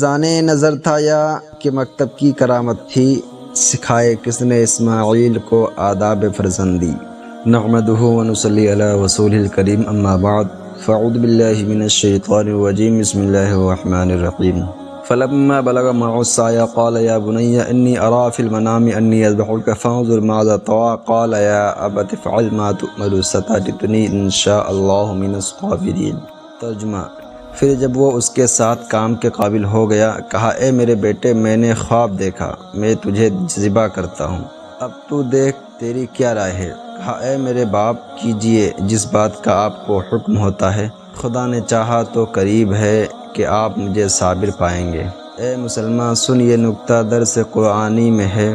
فیضان نظر تھا یا کہ مکتب کی کرامت تھی، سکھائے کس نے اسماعیل کو آداب فرزندی۔ نحمدہ ونصلی علی رسولہ الکریم، اما بعد، فاعوذ باللہ من الشیطان الرجیم، بسم اللہ الرحمن الرحیم۔ فلما بلغ معه السعي قال يا بني إني أرى في المنام أني أذبحك فانظر ماذا ترى قال يا أبت افعل ما تؤمر ستجدني إن شاء الله من الصابرين۔ ترجمہ: پھر جب وہ اس کے ساتھ کام کے قابل ہو گیا، کہا اے میرے بیٹے، میں نے خواب دیکھا، میں تجھے ذبح کرتا ہوں، اب تو دیکھ تیری کیا رائے ہے؟ کہا اے میرے باپ، کیجئے جس بات کا آپ کو حکم ہوتا ہے، خدا نے چاہا تو قریب ہے کہ آپ مجھے صابر پائیں گے۔ اے مسلمان، سن، یہ نکتہ درس قرآنی میں ہے۔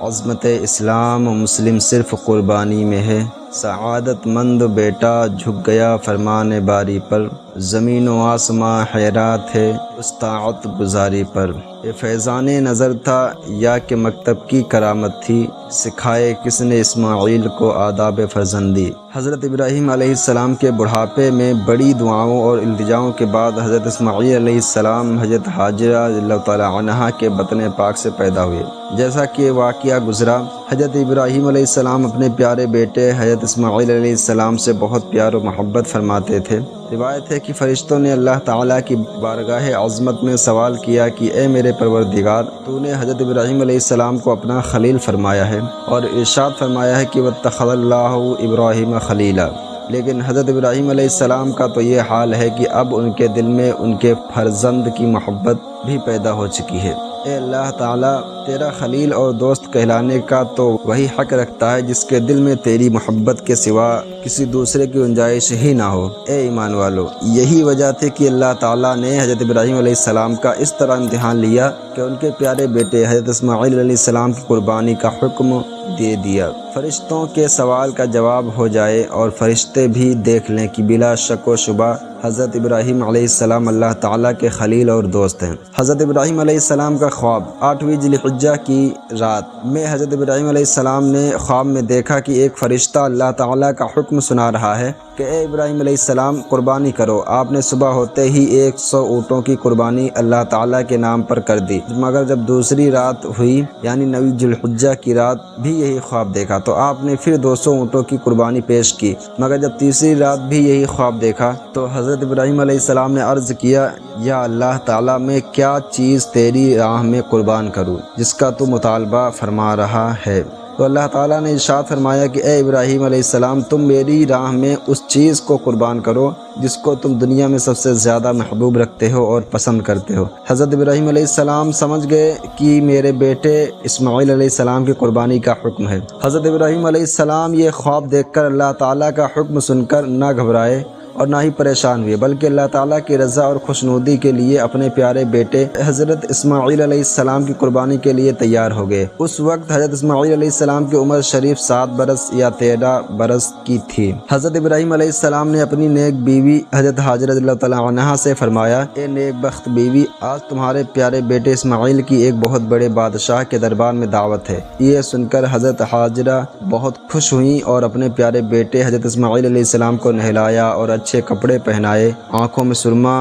عظمت اسلام و مسلم صرف قربانی میں ہے۔ سعادت مند بیٹا جھک گیا فرمان باری پر، زمین و آسماں حیرات ہے اس طاعت گزاری پر۔ یہ فیضان نظر تھا یا کہ مکتب کی کرامت تھی، سکھائے کس نے اسماعیل کو آداب فرزندی۔ حضرت ابراہیم علیہ السلام کے بڑھاپے میں بڑی دعاؤں اور التجاؤں کے بعد حضرت اسماعیل علیہ السلام حضرت حاجرہ رضی اللہ تعالیٰ عنہا کے بطن پاک سے پیدا ہوئے۔ جیسا کہ یہ واقعہ گزرا، حضرت ابراہیم علیہ السلام اپنے پیارے بیٹے حضرت اسماعیل علیہ السلام سے بہت پیار و محبت فرماتے تھے۔ روایت ہے کہ فرشتوں نے اللہ تعالیٰ کی بارگاہ عظمت میں سوال کیا کہ اے میرے پروردگار، تو نے حضرت ابراہیم علیہ السلام کو اپنا خلیل فرمایا ہے اور ارشاد فرمایا ہے کہ واتخذ اللہ ابراہیم خلیلا، لیکن حضرت ابراہیم علیہ السلام کا تو یہ حال ہے کہ اب ان کے دل میں ان کے فرزند کی محبت بھی پیدا ہو چکی ہے۔ اے اللہ تعالیٰ، تیرا خلیل اور دوست کہلانے کا تو وہی حق رکھتا ہے جس کے دل میں تیری محبت کے سوا کسی دوسرے کی گنجائش ہی نہ ہو۔ اے ایمان والو، یہی وجہ تھی کہ اللہ تعالیٰ نے حضرت ابراہیم علیہ السلام کا اس طرح امتحان لیا کہ ان کے پیارے بیٹے حضرت اسماعیل علیہ السلام کی قربانی کا حکم دے دیا۔ فرشتوں کے سوال کا جواب ہو جائے اور فرشتے بھی دیکھ لیں کہ بلا شک و شبہ حضرت ابراہیم علیہ السلام اللہ تعالیٰ کے خلیل اور دوست ہیں۔ حضرت ابراہیم علیہ السلام کا خواب۔ 8ویں ذی الحجہ کی رات میں حضرت ابراہیم علیہ السلام نے خواب میں دیکھا کہ ایک فرشتہ اللہ تعالیٰ کا حکم سنا رہا ہے کہ اے ابراہیم علیہ السلام، قربانی کرو۔ آپ نے صبح ہوتے ہی 100 اونٹوں کی قربانی اللہ تعالیٰ کے نام پر کر دی، مگر جب دوسری رات ہوئی یعنی 9ویں ذی الحجہ کی رات بھی یہی خواب دیکھا تو آپ نے پھر 200 اونٹوں کی قربانی پیش کی، مگر جب تیسری رات بھی یہی خواب دیکھا تو حضرت ابراہیم علیہ السلام نے عرض کیا یا اللہ تعالیٰ، میں کیا چیز تیری راہ میں قربان کروں جس کا تو مطالبہ فرما رہا ہے؟ تو اللہ تعالیٰ نے ارشاد فرمایا کہ اے ابراہیم علیہ السلام، تم میری راہ میں اس چیز کو قربان کرو جس کو تم دنیا میں سب سے زیادہ محبوب رکھتے ہو اور پسند کرتے ہو۔ حضرت ابراہیم علیہ السلام سمجھ گئے کہ میرے بیٹے اسماعیل علیہ السلام کی قربانی کا حکم ہے۔ حضرت ابراہیم علیہ السلام یہ خواب دیکھ کر اللہ تعالیٰ کا حکم سن کر نہ گھبرائے اور نہ ہی پریشان ہوئے، بلکہ اللہ تعالیٰ کی رضا اور خوشنودی کے لیے اپنے پیارے بیٹے حضرت اسماعیل علیہ السلام کی قربانی کے لیے تیار ہو گئے۔ اس وقت حضرت اسماعیل علیہ السلام کی عمر شریف 7 برس یا 13 برس کی تھی۔ حضرت ابراہیم علیہ السلام نے اپنی نیک بیوی حضرت حاجرہ رضی اللہ تعالیٰ عنہا سے فرمایا، اے نیک بخت بیوی، آج تمہارے پیارے بیٹے اسماعیل کی ایک بہت بڑے بادشاہ کے دربار میں دعوت ہے۔ یہ سن کر حضرت حاجرہ بہت خوش ہوئیں اور اپنے پیارے بیٹے حضرت اسماعیل علیہ السلام کو نہلایا اور اچھے کپڑے پہنائے، آنکھوں میں سرما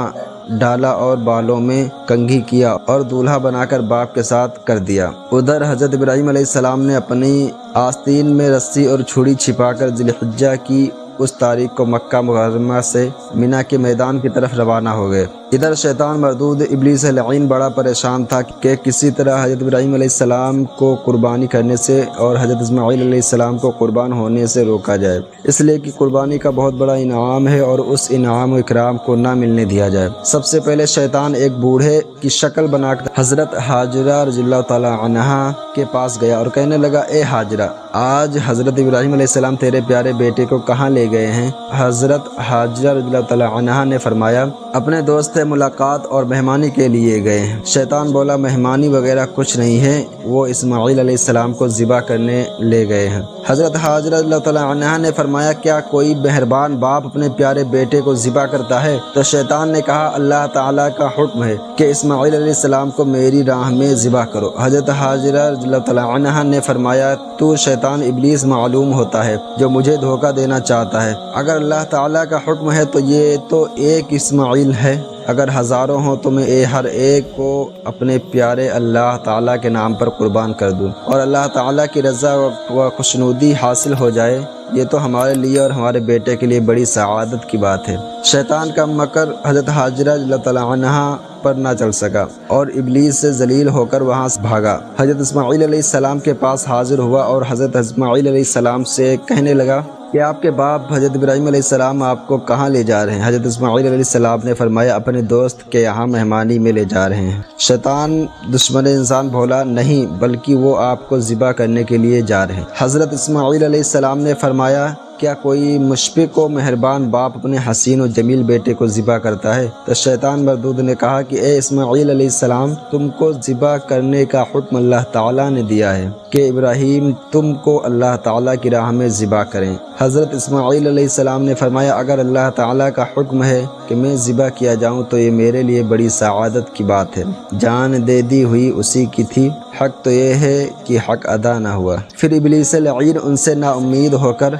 ڈالا اور بالوں میں کنگھی کیا اور دولہا بنا کر باپ کے ساتھ کر دیا۔ ادھر حضرت ابراہیم علیہ السلام نے اپنی آستین میں رسی اور چھری چھپا کر ذی الحجہ کی اس تاریخ کو مکہ مکرمہ سے مینا کے میدان کی طرف روانہ ہو گئے۔ ادھر شیطان مردود ابلیس لعین بڑا پریشان تھا کہ کسی طرح حضرت ابراہیم علیہ السلام کو قربانی کرنے سے اور حضرت اسماعیل علیہ السلام کو قربان ہونے سے روکا جائے، اس لیے کہ قربانی کا بہت بڑا انعام ہے اور اس انعام و اکرام کو نہ ملنے دیا جائے۔ سب سے پہلے شیطان ایک بوڑھے کی شکل بنا کر حضرت حاجرہ رضی اللہ تعالیٰ عنہا کے پاس گیا اور کہنے لگا، اے حاجرہ، آج حضرت ابراہیم علیہ السلام تیرے پیارے بیٹے کو کہاں لے گئے ہیں؟ حضرت حاجرہ رضی اللہ تعالیٰ عنہا نے فرمایا، اپنے دوست سے ملاقات اور مہمانی کے لیے گئے ہیں۔ شیطان بولا، مہمانی وغیرہ کچھ نہیں ہے، وہ اسماعیل علیہ السلام کو ذبح کرنے لے گئے ہیں۔ حضرت حاجرہ رضی اللہ تعالیٰ عنہا نے فرمایا، کیا کوئی مہربان باپ اپنے پیارے بیٹے کو ذبح کرتا ہے؟ تو شیطان نے کہا، اللہ تعالیٰ کا حکم ہے کہ اسماعیل علیہ السلام کو میری راہ میں ذبح کرو۔ حضرت حاجرہ رضی اللہ تعالیٰ عنہا نے فرمایا، تو شیطان ابلیس معلوم ہوتا ہے جو مجھے دھوکہ دینا چاہتا ہے، اگر اللہ تعالیٰ کا حکم ہے تو یہ تو ایک اسماعیل ہے اگر ہزاروں ہوں تو میں ہر ایک کو اپنے پیارے اللہ تعالیٰ کے نام پر قربان کر دوں اور اللہ تعالیٰ کی رضا و خوشنودی حاصل ہو جائے، یہ تو ہمارے لیے اور ہمارے بیٹے کے لیے بڑی سعادت کی بات ہے۔ شیطان کا مکر حضرت حاجرہ رضی اللہ تعالیٰ عنہا پر نہ چل سکا اور ابلیس سے ذلیل ہو کر وہاں سے بھاگا۔ حضرت اسماعیل علیہ السلام کے پاس حاضر ہوا اور حضرت اسماعیل علیہ السلام سے کہنے لگا کہ آپ کے باپ حضرت ابراہیم علیہ السلام آپ کو کہاں لے جا رہے ہیں؟ حضرت اسماعیل علیہ السلام نے فرمایا اپنے دوست کے یہاں مہمانی میں لے جا رہے ہیں۔ شیطان دشمن انسان بولا نہیں، بلکہ وہ آپ کو ذبح کرنے کے لیے جا رہے ہیں۔ حضرت اسماعیل علیہ السلام نے فرمایا کیا کوئی مشفق و مہربان باپ اپنے حسین و جمیل بیٹے کو ذبح کرتا ہے؟ تو شیطان مردود نے کہا کہ اے اسماعیل علیہ السلام، تم کو ذبح کرنے کا حکم اللہ تعالیٰ نے دیا ہے کہ ابراہیم تم کو اللہ تعالیٰ کی راہ میں ذبح کریں۔ حضرت اسماعیل علیہ السلام نے فرمایا اگر اللہ تعالیٰ کا حکم ہے کہ میں ذبح کیا جاؤں تو یہ میرے لیے بڑی سعادت کی بات ہے۔ جان دے دی ہوئی اسی کی تھی، حق تو یہ ہے کہ حق ادا نہ ہوا۔ پھر ابلیس لعین ان سے نا امید ہو کر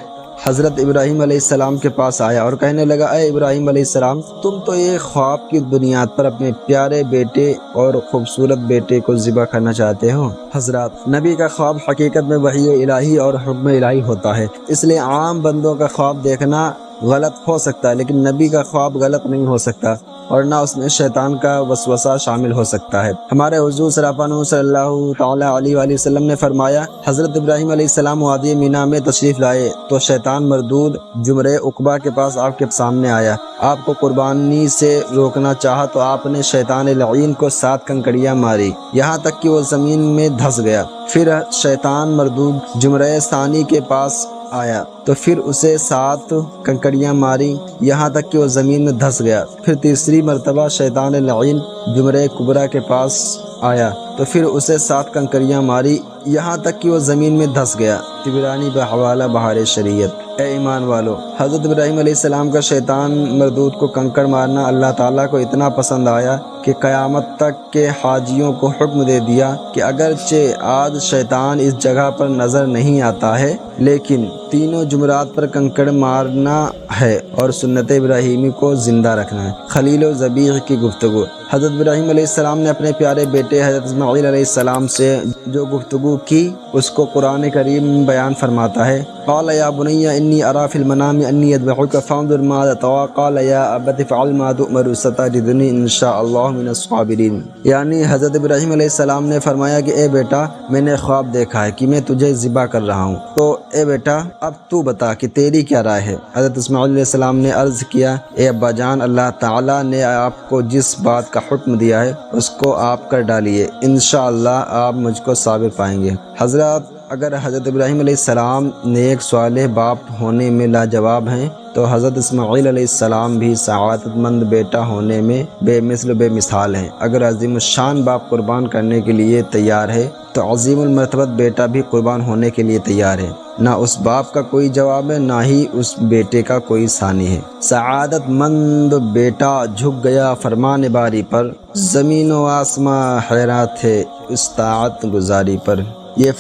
حضرت ابراہیم علیہ السلام کے پاس آیا اور کہنے لگا اے ابراہیم علیہ السلام، تم تو یہ خواب کی بنیاد پر اپنے پیارے بیٹے اور خوبصورت بیٹے کو ذبح کرنا چاہتے ہو۔ حضرات، نبی کا خواب حقیقت میں وحی الہی اور حکم الہی ہوتا ہے، اس لیے عام بندوں کا خواب دیکھنا غلط ہو سکتا ہے لیکن نبی کا خواب غلط نہیں ہو سکتا اور نہ اس میں شیطان کا وسوسہ شامل ہو سکتا ہے۔ ہمارے حضور صلی اللہ تعالیٰ علیہ وآلہ وسلم نے فرمایا حضرت ابراہیم علیہ السلام وادی مینا میں تشریف لائے تو شیطان مردود جمرہ عقبہ کے پاس آپ کے سامنے آیا، آپ کو قربانی سے روکنا چاہا تو آپ نے شیطان لعین کو 7 کنکریاں ماری یہاں تک کہ وہ زمین میں دھس گیا۔ پھر شیطان مردود جمرہ ثانی کے پاس آیا تو پھر اسے 7 کنکریاں ماری یہاں تک کہ وہ زمین میں دھس گیا۔ پھر تیسری مرتبہ شیطان لعین جمرہ کبریٰ کے پاس آیا تو پھر اسے 7 کنکریاں ماری یہاں تک کہ وہ زمین میں دھس گیا۔ طبرانی بحوالہ بہار شریعت۔ اے ایمان والو، حضرت ابراہیم علیہ السلام کا شیطان مردود کو کنکر مارنا اللہ تعالیٰ کو اتنا پسند آیا کہ قیامت تک کے حاجیوں کو حکم دے دیا کہ اگرچہ آج شیطان اس جگہ پر نظر نہیں آتا ہے لیکن تینوں جمعرات پر کنکڑ مارنا ہے اور سنت ابراہیمی کو زندہ رکھنا ہے۔ خلیل و ذبیح کی گفتگو۔ حضرت ابراہیم علیہ السلام نے اپنے پیارے بیٹے حضرت اسماعیل علیہ السلام سے جو گفتگو کی اس کو قرآن کریم بیان فرماتا ہے۔ قال یا بنی انی ارى فی المنام انی اذبحک فانظر ماذا ترى قال یا ابت افعل ما تؤمر ستجدنی ان شاء اللہ من الصابرین۔ یعنی حضرت ابراہیم علیہ السلام نے فرمایا کہ اے بیٹا، میں نے خواب دیکھا ہے کہ میں تجھے ذبح کر رہا ہوں، تو اے بیٹا اب تو بتا کہ تیری کیا رائے ہے؟ حضرت اسماعیل علیہ السلام نے عرض کیا اے ابا جان، اللہ تعالیٰ نے آپ کو جس بات کا حکم دیا ہے اس کو آپ کر ڈالیے، انشاءاللہ آپ مجھ کو صابر پائیں گے۔ حضرات، اگر حضرت ابراہیم علیہ السلام نیک صالح باپ ہونے میں لاجواب ہیں تو حضرت اسماعیل علیہ السلام بھی سعادت مند بیٹا ہونے میں بے مثل و بے مثال ہیں۔ اگر عظیم الشان باپ قربان کرنے کے لیے تیار ہے تو عظیم المرتبت بیٹا بھی قربان ہونے کے لیے تیار ہے۔ نہ اس باپ کا کوئی جواب ہے، نہ ہی اس بیٹے کا کوئی ثانی ہے۔ سعادت مند بیٹا جھک گیا فرمان باری پر، زمین و آسماں حیران تھے اس طاعت گزاری پر۔ یہ